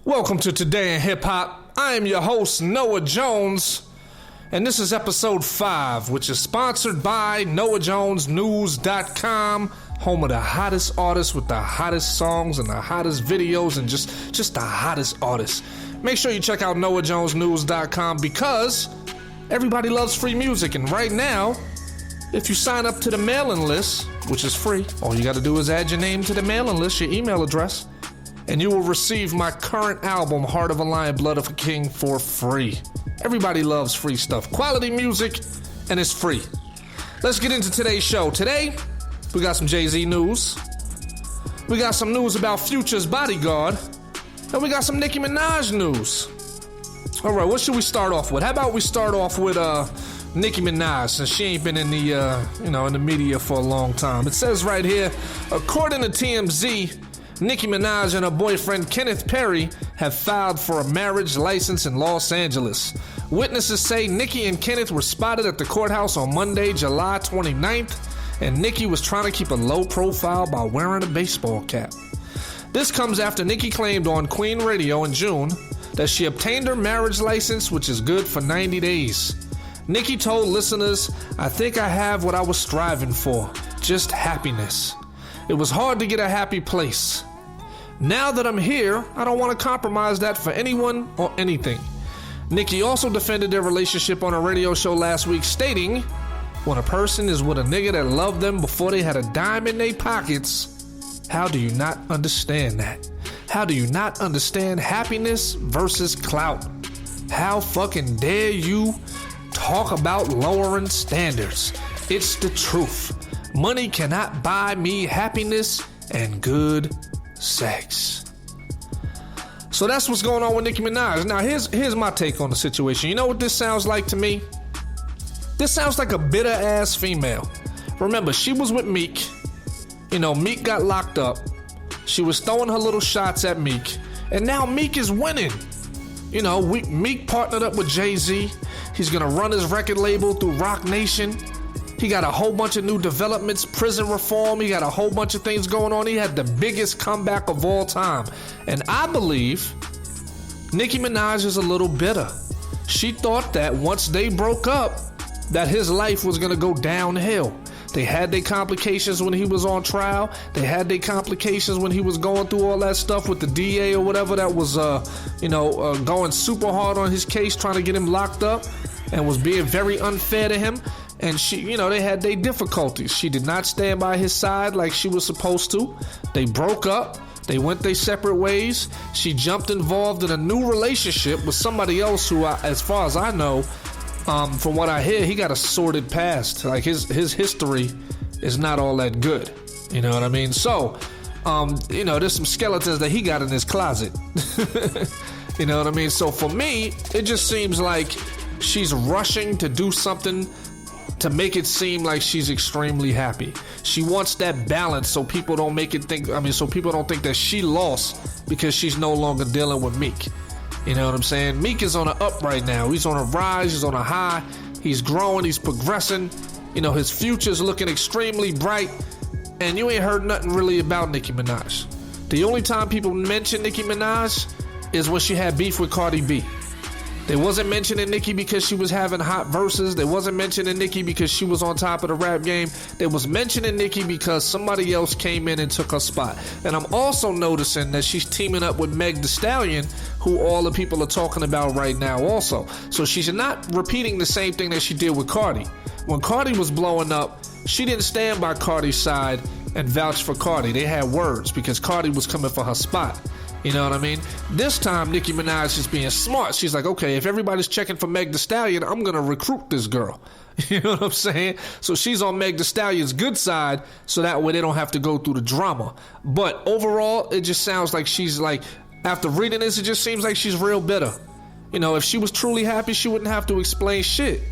Welcome to Today in Hip Hop. I am your host, Noah Jones, and this is episode 5, which is sponsored by NoahJonesNews.com, home of the hottest artists with the hottest songs and the hottest videos and just the hottest artists. Make sure you check out NoahJonesNews.com because everybody loves free music, and right now, if you sign up to the mailing list, which is free, all you got to do is add your name to the mailing list, your email address, and you will receive my current album, Heart of a Lion, Blood of a King, for free. Everybody loves free stuff. Quality music, and it's free. Let's get into today's show. Today, we got some Jay-Z news. We got some news about Future's bodyguard. And we got some Nicki Minaj news. All right, what should we start off with? How about we start off with Nicki Minaj, since she ain't been in the in the media for a long time. It says right here, according to TMZ, Nicki Minaj and her boyfriend Kenneth Perry have filed for a marriage license in Los Angeles. Witnesses say Nicki and Kenneth were spotted at the courthouse on Monday, July 29th, and Nicki was trying to keep a low profile by wearing a baseball cap. This comes after Nicki claimed on Queen Radio in June that she obtained her marriage license, which is good for 90 days. Nicki told listeners, "I think I have what I was striving for, just happiness. It was hard to get a happy place. Now that I'm here, I don't want to compromise that for anyone or anything." Nicki also defended their relationship on a radio show last week, stating, "When a person is with a nigga that loved them before they had a dime in their pockets, how do you not understand that? How do you not understand happiness versus clout? How fucking dare you talk about lowering standards? It's the truth. Money cannot buy me happiness and good sex." So that's what's going on with Nicki Minaj. Now here's my take on the situation. You know what this sounds like to me? This sounds like a bitter ass female. Remember, she was with Meek. Meek got locked up. She was throwing her little shots at Meek, and now Meek is winning. Meek partnered up with Jay-Z. He's gonna run his record label through Rock Nation. He got a whole bunch of new developments, prison reform. He got a whole bunch of things going on. He had the biggest comeback of all time. And I believe Nicki Minaj is a little bitter. She thought that once they broke up, that his life was going to go downhill. They had their complications when he was on trial. They had their complications when he was going through all that stuff with the DA or whatever that was, going super hard on his case, trying to get him locked up and was being very unfair to him. And she, they had their difficulties. She did not stand by his side like she was supposed to. They broke up. They went their separate ways. She jumped involved in a new relationship with somebody else who, as far as I know, from what I hear, he got a sordid past. Like his history is not all that good. You know what I mean? So, there's some skeletons that he got in his closet. You know what I mean? So for me, it just seems like she's rushing to do something to make it seem like she's extremely happy. She wants that balance so people don't so people don't think that she lost because she's no longer dealing with Meek. You know what I'm saying? Meek is on an up right now. He's on a rise, he's on a high, he's growing, he's progressing. His future's looking extremely bright, and you ain't heard nothing really about Nicki Minaj. The only time people mention Nicki Minaj is when she had beef with Cardi B. They wasn't mentioning Nicki because she was having hot verses. They wasn't mentioning Nicki because she was on top of the rap game. They was mentioning Nicki because somebody else came in and took her spot. And I'm also noticing that she's teaming up with Meg Thee Stallion, who all the people are talking about right now also. So she's not repeating the same thing that she did with Cardi. When Cardi was blowing up, she didn't stand by Cardi's side and vouch for Cardi. They had words because Cardi was coming for her spot. You know what I mean? This time, Nicki Minaj is being smart. She's like, okay, if everybody's checking for Meg Thee Stallion, I'm going to recruit this girl. You know what I'm saying? So she's on Meg Thee Stallion's good side, so that way they don't have to go through the drama. But overall, it just sounds like she's like, after reading this, it just seems like she's real bitter. If she was truly happy, she wouldn't have to explain shit.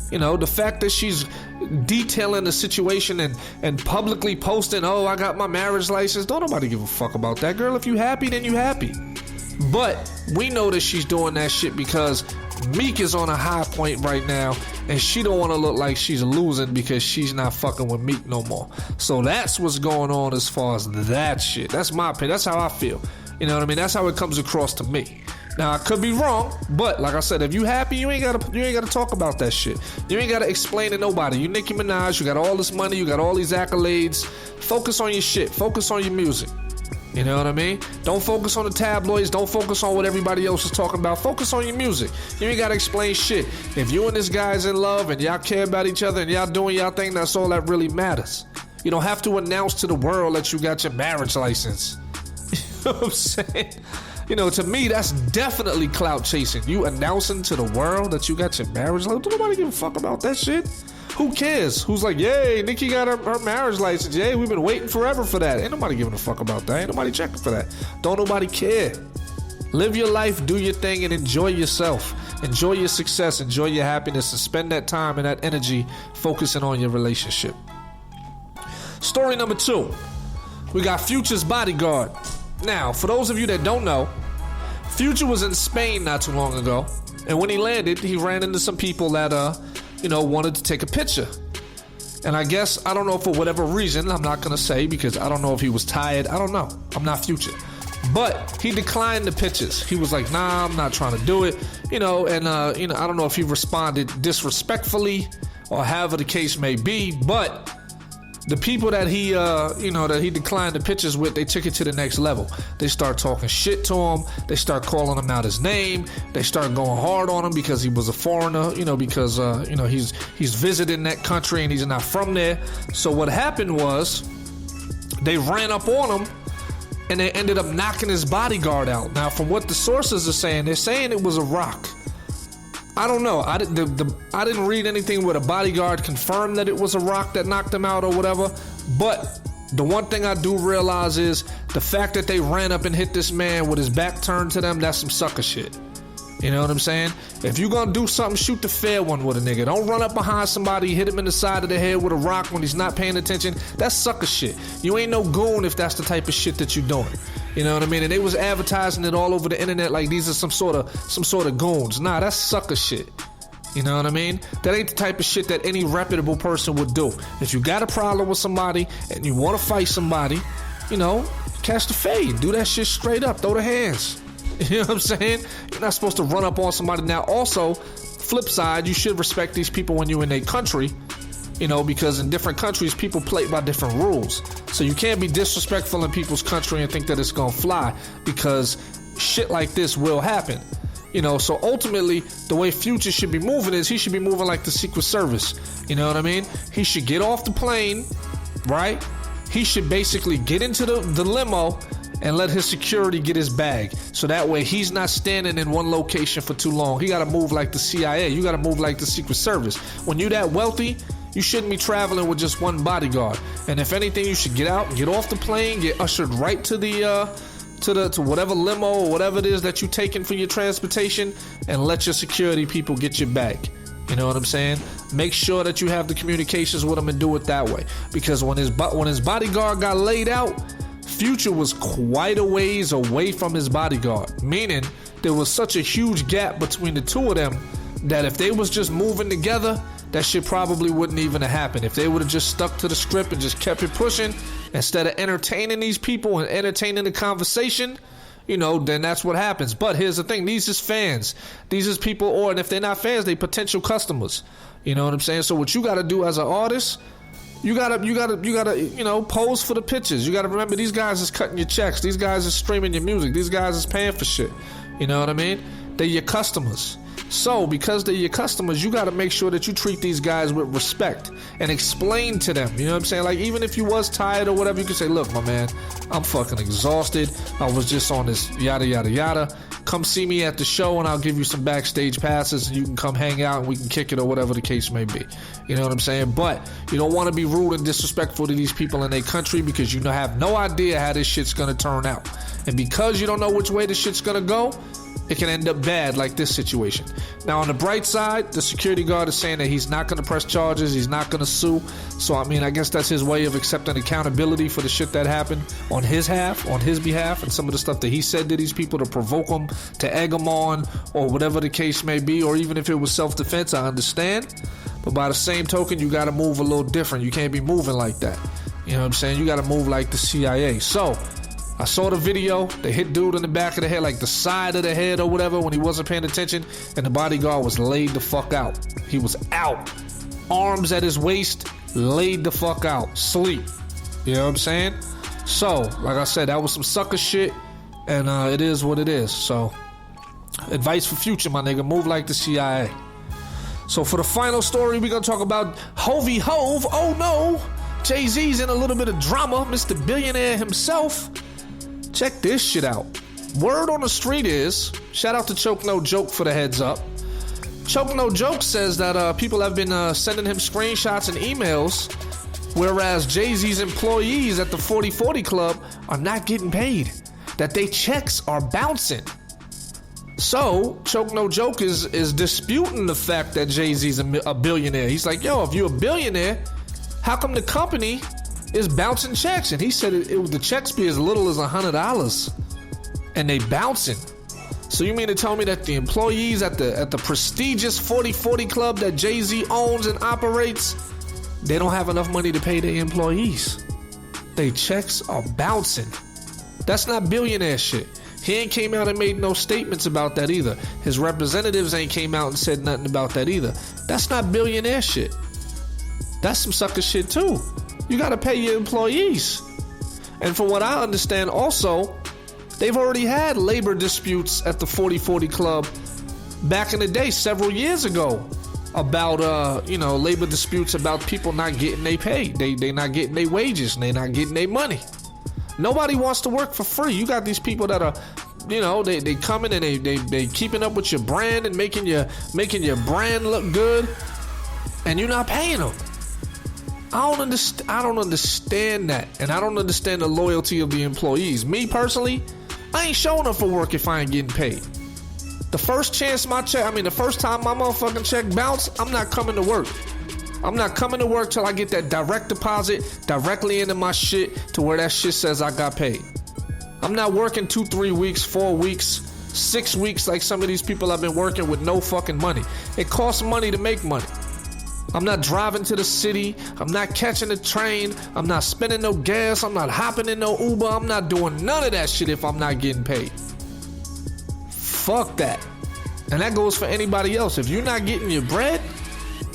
The fact that she's detailing the situation and publicly posting, "Oh, I got my marriage license." Don't nobody give a fuck about that, girl. If you happy, then you happy. But we know that she's doing that shit because Meek is on a high point right now, and she don't want to look like she's losing because she's not fucking with Meek no more. So that's what's going on as far as that shit. That's my opinion. That's how I feel. You know what I mean? That's how it comes across to me. Now I could be wrong, but like I said, if you happy, you ain't gotta talk about that shit. You ain't gotta explain to nobody. You Nicki Minaj, you got all this money, you got all these accolades. Focus on your shit. Focus on your music. You know what I mean? Don't focus on the tabloids. Don't focus on what everybody else is talking about. Focus on your music. You ain't gotta explain shit. If you and this guy's in love and y'all care about each other and y'all doing y'all thing, that's all that really matters. You don't have to announce to the world that you got your marriage license. You know what I'm saying? You know, to me, that's definitely clout chasing. You announcing to the world that you got your marriage license. Don't nobody give a fuck about that shit. Who cares? Who's like, yay, Nicki got her marriage license. Yay, we've been waiting forever for that. Ain't nobody giving a fuck about that. Ain't nobody checking for that. Don't nobody care. Live your life, do your thing, and enjoy yourself. Enjoy your success, enjoy your happiness, and spend that time and that energy focusing on your relationship. Story number 2. We got Future's bodyguard. Now, for those of you that don't know, Future was in Spain not too long ago, and when he landed, he ran into some people that, wanted to take a picture. And I guess, I don't know, for whatever reason, I'm not gonna say because I don't know if he was tired. I don't know. I'm not Future. But he declined the pictures. He was like, nah, I'm not trying to do it. I don't know if he responded disrespectfully or however the case may be, but the people that he declined the pictures with, they took it to the next level. They start talking shit to him. They start calling him out his name. They start going hard on him because he was a foreigner, because he's visiting that country and he's not from there. So what happened was they ran up on him and they ended up knocking his bodyguard out. Now, from what the sources are saying, they're saying it was a rock. I don't know. I didn't read anything where the bodyguard confirmed that it was a rock that knocked him out or whatever. But the one thing I do realize is the fact that they ran up and hit this man with his back turned to them, that's some sucker shit. You know what I'm saying? If you gonna do something, shoot the fair one with a nigga. Don't run up behind somebody, hit him in the side of the head with a rock when he's not paying attention. That's sucker shit. You ain't no goon if that's the type of shit that you doing. You know what I mean? And they was advertising it all over the internet like these are some sort of goons. Nah, that's sucker shit. You know what I mean? That ain't the type of shit that any reputable person would do. If you got a problem with somebody and you want to fight somebody, catch the fade. Do that shit straight up. Throw the hands. You know what I'm saying? You're not supposed to run up on somebody. Now, also, flip side, you should respect these people when you're in a country, because in different countries, people play by different rules. So you can't be disrespectful in people's country and think that it's gonna fly, because shit like this will happen. So ultimately, the way Future should be moving is he should be moving like the Secret Service. You know what I mean? He should get off the plane, right? He should basically get into the limo and let his security get his bag. So that way he's not standing in one location for too long. He gotta move like the CIA. You gotta move like the Secret Service. When you're that wealthy, you shouldn't be traveling with just one bodyguard. And if anything, you should get out, get off the plane, get ushered right to to whatever limo or whatever it is that you're taking for your transportation, and let your security people get your bag. You know what I'm saying? Make sure that you have the communications with him and do it that way. Because when his bodyguard got laid out, Future was quite a ways away from his bodyguard, meaning there was such a huge gap between the two of them that if they was just moving together, that shit probably wouldn't even have happened. If they would have just stuck to the script and just kept it pushing instead of entertaining these people and entertaining the conversation, then that's what happens. But here's the thing, these is fans. These is people, or and if they're not fans, they potential customers. You know what I'm saying? So what you gotta do as an artist, you gotta pose for the pictures. You gotta remember, these guys is cutting your checks. These guys is streaming your music. These guys is paying for shit. You know what I mean? They're your customers. So because they're your customers, you gotta make sure that you treat these guys with respect and explain to them. You know what I'm saying? Like, even if you was tired or whatever, you can say, look, my man, I'm fucking exhausted. I was just on this yada yada yada. Come see me at the show and I'll give you some backstage passes and you can come hang out and we can kick it or whatever the case may be. You know what I'm saying? But you don't want to be rude and disrespectful to these people in their country, because you have no idea how this shit's gonna turn out. And because you don't know which way this shit's gonna go, it can end up bad, like this situation. Now, on the bright side, the security guard is saying that he's not going to press charges, he's not going to sue. So, I guess that's his way of accepting accountability for the shit that happened on his behalf, and some of the stuff that he said to these people to provoke them, to egg them on, or whatever the case may be, or even if it was self-defense, I understand. But by the same token, you got to move a little different. You can't be moving like that. You know what I'm saying? You got to move like the CIA. So, I saw the video. They hit dude in the back of the head, like the side of the head or whatever, when he wasn't paying attention, and the bodyguard was laid the fuck out. He was out. Arms at his waist, laid the fuck out. Sleep. You know what I'm saying? So, like I said, that was some sucker shit, and it is what it is. So, advice for future, my nigga. Move like the CIA. So, for the final story, we're going to talk about Hovey Hove. Oh, no. Jay-Z's in a little bit of drama. Mr. Billionaire himself. Check this shit out. Word on the street is, shout out to Choke No Joke for the heads up. Choke No Joke says that people have been sending him screenshots and emails, whereas Jay-Z's employees at the 40/40 Club are not getting paid, that they checks are bouncing. So, Choke No Joke is disputing the fact that Jay-Z's a billionaire. He's like, yo, if you're a billionaire, how come the company is bouncing checks? And he said the checks be as little as $100 and they bouncing. So you mean to tell me that the employees at the prestigious 40/40 Club that Jay-Z owns and operates, they don't have enough money to pay their employees? They checks are bouncing. That's not billionaire shit. He ain't came out and made no statements about that either. His representatives ain't came out and said nothing about that either. That's not billionaire shit. That's some sucker shit too. You gotta pay your employees. And from what I understand also, they've already had labor disputes at the 40/40 Club back in the day, several years ago, about labor disputes about people not getting their pay. They not getting their wages and they not getting their money. Nobody wants to work for free. You got these people that are, they coming and they keeping up with your brand and making your brand look good, and you're not paying them. I don't understand that, and I don't understand the loyalty of the employees. Me personally, I ain't showing up for work if I ain't getting paid. The first time my motherfucking check bounce, I'm not coming to work. I'm not coming to work till I get that direct deposit directly into my shit to where that shit says I got paid. I'm not working 2, 3 weeks, 4 weeks, 6 weeks like some of these people have been working with no fucking money. It costs money to make money. I'm not driving to the city. I'm not catching the train. I'm not spending no gas. I'm not hopping in no Uber. I'm not doing none of that shit if I'm not getting paid. Fuck that. And that goes for anybody else. If you're not getting your bread,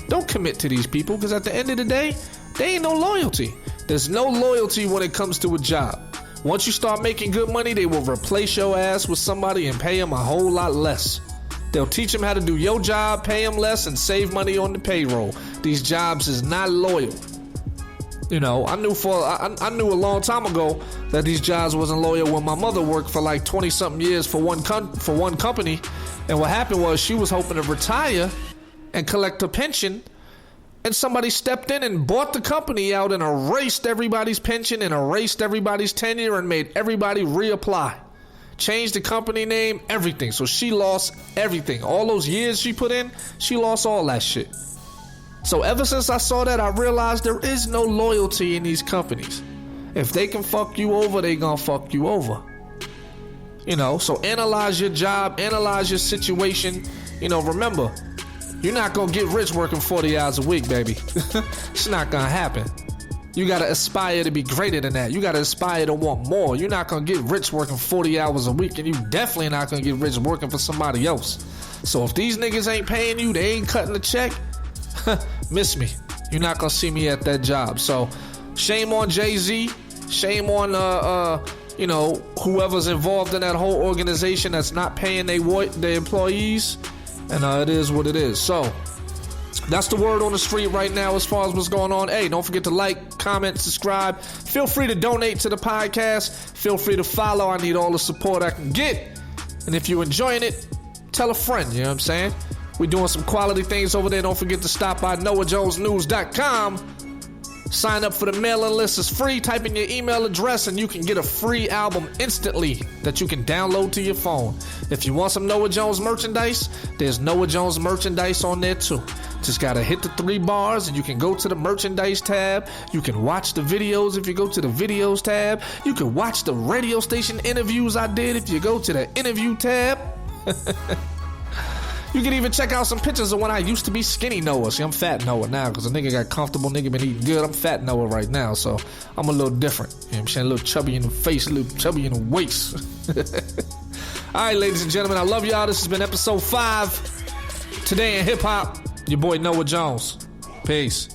don't commit to these people, because at the end of the day, there ain't no loyalty. There's no loyalty when it comes to a job. Once you start making good money, they will replace your ass with somebody and pay them a whole lot less. They'll teach them how to do your job, pay them less, and save money on the payroll. These jobs is not loyal. I knew a long time ago that these jobs wasn't loyal when my mother worked for like 20-something years for one company. And what happened was she was hoping to retire and collect a pension, and somebody stepped in and bought the company out and erased everybody's pension and erased everybody's tenure and made everybody reapply. Changed the company name, everything. So she lost everything. All those years she put in, she lost all that shit. So ever since I saw that, I realized there is no loyalty in these companies. If they can fuck you over, they gonna fuck you over. So analyze your job, analyze your situation. Remember, you're not gonna get rich working 40 hours a week, baby. It's not gonna happen. You gotta aspire to be greater than that. You gotta aspire to want more. You're not gonna get rich working 40 hours a week, and you definitely not gonna get rich working for somebody else. So if these niggas ain't paying you, they ain't cutting the check, miss me. You're not gonna see me at that job. So shame on Jay-Z. Shame on whoever's involved in that whole organization that's not paying their employees. And it is what it is. So that's the word on the street right now as far as what's going on. Hey, don't forget to like, comment, subscribe. Feel free to donate to the podcast. Feel free to follow. I need all the support I can get. And if you're enjoying it, tell a friend. You know what I'm saying? We're doing some quality things over there. Don't forget to stop by NoahJonesNews.com. Sign up for the mailing list. It's free. Type in your email address and you can get a free album instantly that you can download to your phone. If you want some Noah Jones merchandise, there's Noah Jones merchandise on there too. Just gotta hit the 3 bars and you can go to the merchandise tab. You can watch the videos if you go to the videos tab. You can watch the radio station interviews I did if you go to the interview tab. You can even check out some pictures of when I used to be skinny Noah. See, I'm fat Noah now because a nigga got comfortable, nigga been eating good. I'm fat Noah right now, so I'm a little different. You know what I'm saying? A little chubby in the face, a little chubby in the waist. All right, ladies and gentlemen, I love y'all. This has been episode 5. Today in hip hop, your boy Noah Jones. Peace.